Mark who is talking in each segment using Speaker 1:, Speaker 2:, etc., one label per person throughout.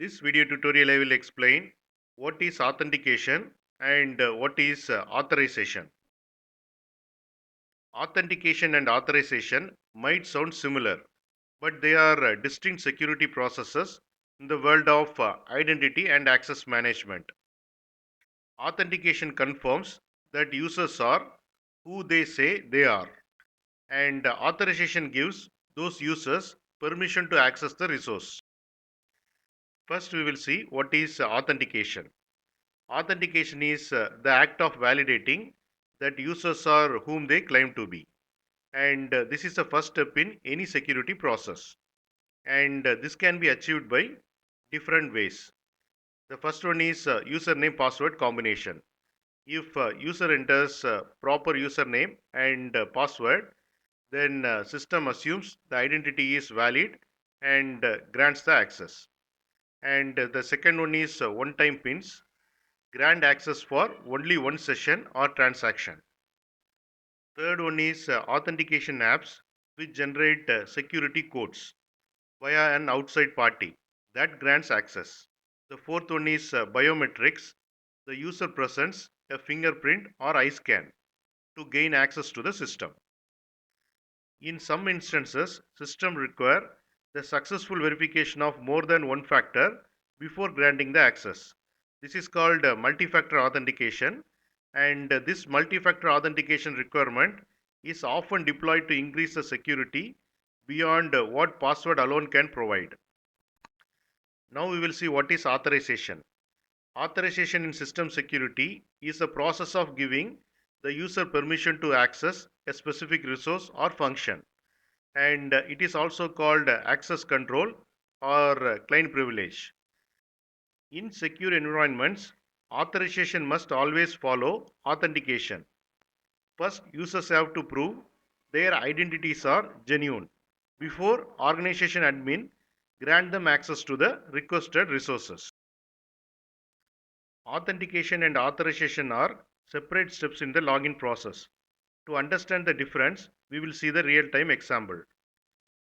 Speaker 1: This video tutorial I will explain what is authentication and what is authorization. Authentication and authorization might sound similar, but they are distinct security processes in the world of identity and access management. Authentication confirms that users are who they say they are, and authorization gives those users permission to access the resource. First, we will see what is authentication. Authentication is the act of validating that users are whom they claim to be. And this is the first step in any security process. And this can be achieved by different ways. The first one is username password combination. If user enters proper username and password, then system assumes the identity is valid and grants the access. And the second one is one-time pins, grant access for only one session or transaction. Third one is authentication apps which generate security codes via an outside party that grants access. The fourth one is biometrics. The user presents a fingerprint or eye scan to gain access to the system. In some instances, systems require the successful verification of more than one factor before granting the access. This is called multi-factor authentication, and this multi-factor authentication requirement is often deployed to increase the security beyond what password alone can provide. Now we will see what is authorization. Authorization in system security is the process of giving the user permission to access a specific resource or function, and it is also called access control or client privilege. In secure environments, authorization must always follow authentication. First, users have to prove their identities are genuine before organization admin grant them access to the requested resources. Authentication and authorization are separate steps in the login process. To understand the difference, we will see the real-time example.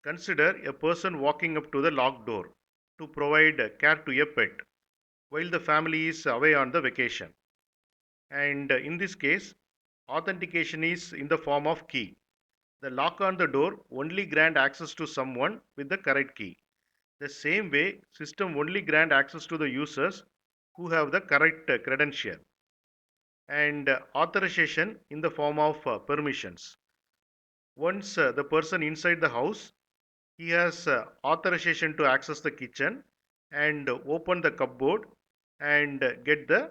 Speaker 1: Consider a person walking up to the locked door to provide care to a pet while the family is away on the vacation. And in this case, authentication is in the form of key. The lock on the door only grant access to someone with the correct key. The same way, system only grant access to the users who have the correct credential. And authorization in the form of permissions. Once the person inside the house, he has authorization to access the kitchen and open the cupboard and get the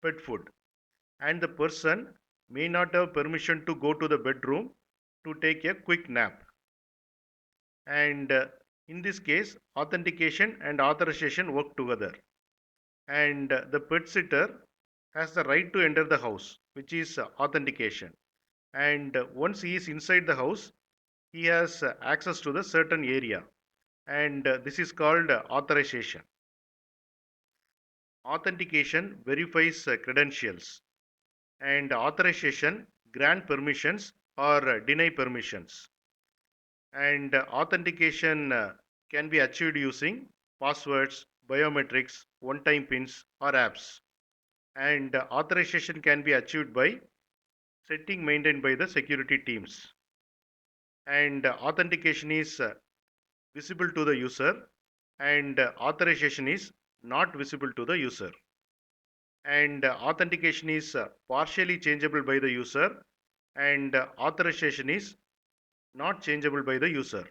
Speaker 1: pet food. And the person may not have permission to go to the bedroom to take a quick nap. And in this case, authentication and authorization work together. And the pet sitter has the right to enter the house, which is authentication. And once he is inside the house, he has access to the certain area, and this is called authorization. Authentication verifies credentials, and authorization grant permissions or deny permissions. And authentication can be achieved using passwords, biometrics, one-time pins, or apps. And authorization can be achieved by setting maintained by the security teams. And authentication is visible to the user, and authorization is not visible to the user. And authentication is partially changeable by the user, and authorization is not changeable by the user.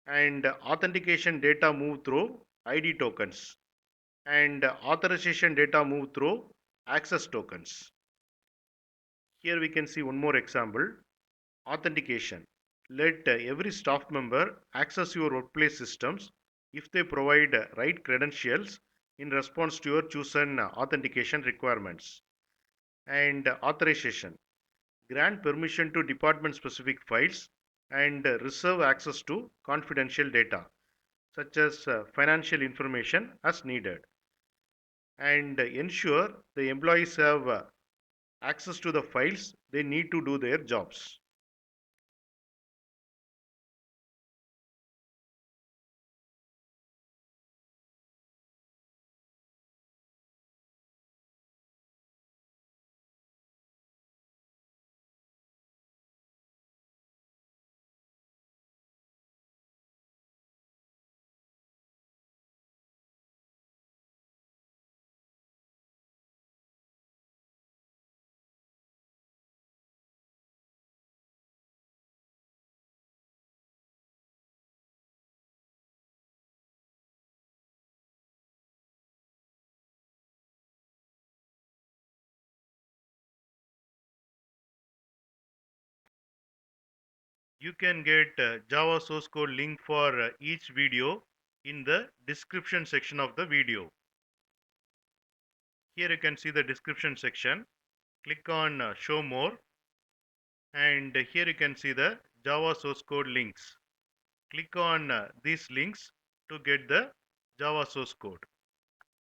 Speaker 1: And authentication data move through ID tokens, and authorization data move through access tokens. Here we can see one more example. Authentication. Let every staff member access your workplace systems if they provide right credentials in response to your chosen authentication requirements. And authorization. Grant permission to department specific files and reserve access to confidential data such as financial information as needed. And ensure the employees have access to the files they need to do their jobs. You can get Java source code link for each video in the description section of the video. Here you can see the description section. Click on show more, and here you can see the Java source code links. Click on these links to get the Java source code.